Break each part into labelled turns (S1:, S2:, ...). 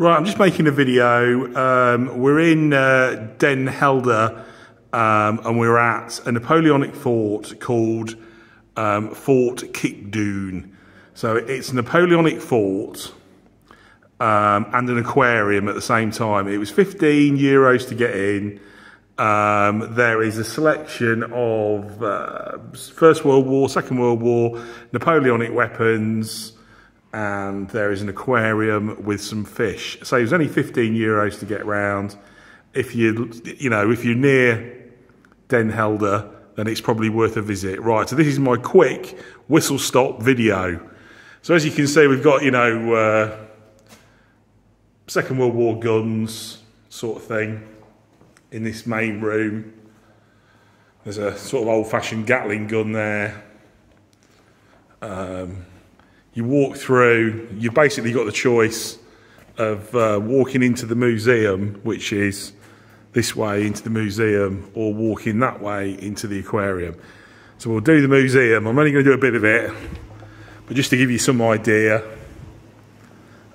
S1: Right, I'm just making a video. We're in Den Helder and we're at a Napoleonic fort called Fort Kickdoon. So it's a Napoleonic fort and an aquarium at the same time. It was €15 to get in. There is a selection of First World War, Second World War, Napoleonic weapons, and there is an aquarium with some fish. So it was only €15 to get round. If if you're near Den Helder, then it's probably worth a visit. Right, so this is my quick whistle stop video. So as you can see, we've got Second World War guns sort of thing in this main room. There's a sort of old-fashioned Gatling gun there. You walk through, you've basically got the choice of walking into the museum, which is this way into the museum, or walking that way into the aquarium. So we'll do the museum. I'm only going to do a bit of it, but just to give you some idea.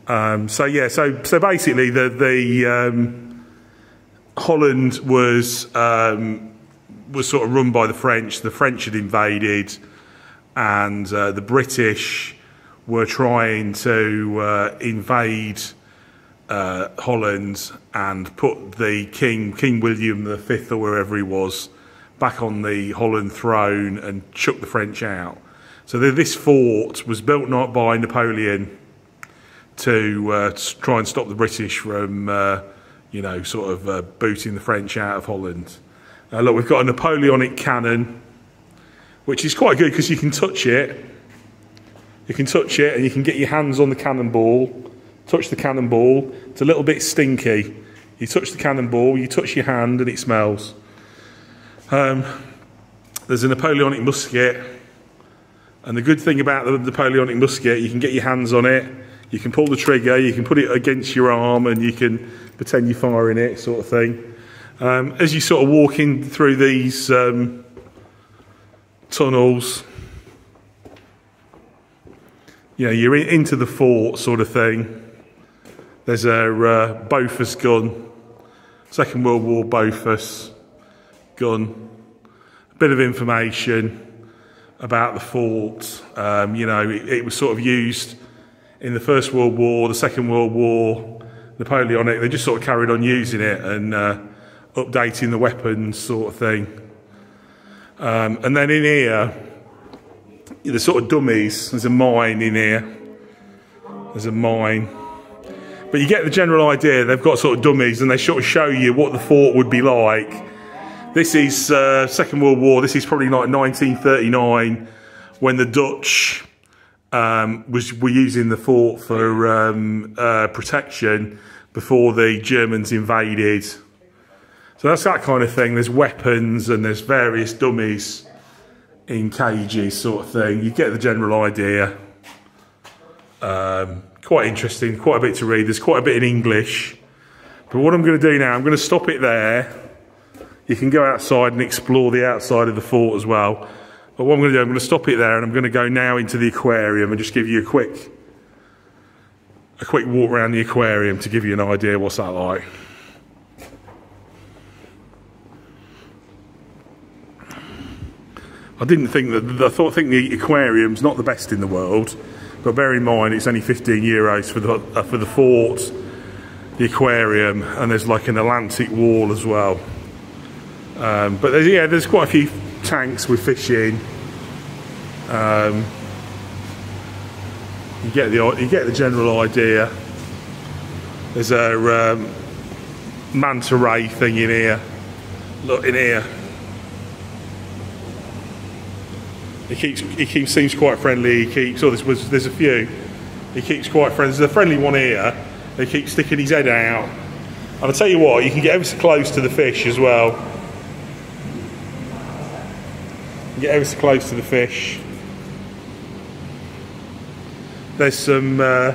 S1: So basically the Holland was sort of run by the French. The French had invaded, and the British were trying to invade Holland and put the King William V, or wherever he was, back on the Holland throne and chuck the French out. So this fort was built not by Napoleon to try and stop the British from booting the French out of Holland. Look, we've got a Napoleonic cannon, which is quite good because you can touch it. You can touch it and you can get your hands on the cannonball, touch the cannonball. It's a little bit stinky. You touch the cannonball, you touch your hand and it smells. There's a Napoleonic musket, and the good thing about the Napoleonic musket, you can get your hands on it, you can pull the trigger, you can put it against your arm and you can pretend you're firing it, sort of thing. As you sort of walk in through these tunnels, you're into the fort, sort of thing. There's a Bofors gun, Second World War Bofors gun. A bit of information about the fort. It was sort of used in the First World War, the Second World War, Napoleonic. They just sort of carried on using it and updating the weapons, sort of thing. And then in here, the sort of dummies, there's a mine in here. There's a mine. But you get the general idea. They've got sort of dummies and they sort of show you what the fort would be like. This is Second World War. This is probably like 1939 when the Dutch were using the fort for protection before the Germans invaded. So that's that kind of thing. There's weapons and there's various dummies in cages, sort of thing. You get the general idea. Quite interesting, quite a bit to read. There's quite a bit in English. But what I'm going to do now, I'm going to stop it there. You can go outside and explore the outside of the fort as well. But what I'm going to do, I'm going to stop it there and I'm going to go now into the aquarium and just give you a quick walk around the aquarium to give you an idea what's that like. I think the aquarium's not the best in the world, but bear in mind it's only €15 for the fort, the aquarium, and there's like an Atlantic wall as well. But there's quite a few tanks with fish in. You get the general idea. There's a manta ray thing in here. Look in here. He seems quite friendly. There's a few. He keeps quite friendly. There's a friendly one here. He keeps sticking his head out. And I'll tell you what, you can get ever so close to the fish as well. You get ever so close to the fish. There's some, they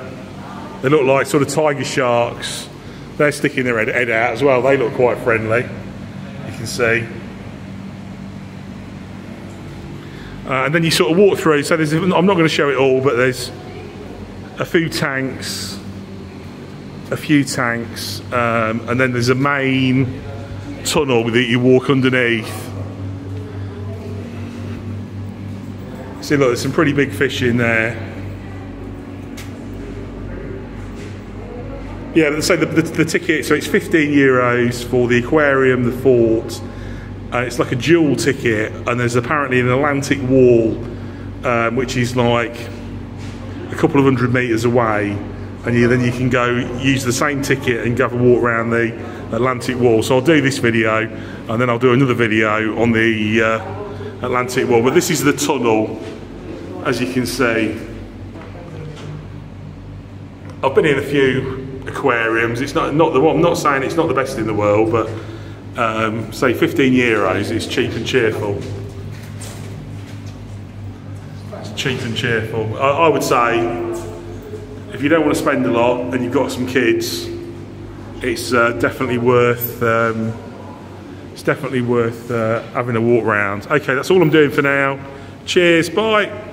S1: look like sort of tiger sharks. They're sticking their head out as well. They look quite friendly, you can see. And then you sort of walk through, so I'm not going to show it all, but there's a few tanks a few tanks, and then there's a main tunnel that you walk underneath. See, look, there's some pretty big fish in there. Yeah, so the ticket, so it's €15 for the aquarium, the fort, and it's like a dual ticket, and there's apparently an Atlantic wall, which is like a couple of 100 metres away, and then you can go use the same ticket and go have a walk around the Atlantic wall. So I'll do this video, and then I'll do another video on the Atlantic wall. But this is the tunnel, as you can see. I've been in a few aquariums. It's not the one. I'm not saying it's not the best in the world, but say €15. It's cheap and cheerful. It's cheap and cheerful. I would say if you don't want to spend a lot and you've got some kids, it's definitely worth. It's definitely worth having a walk round. Okay, that's all I'm doing for now. Cheers. Bye.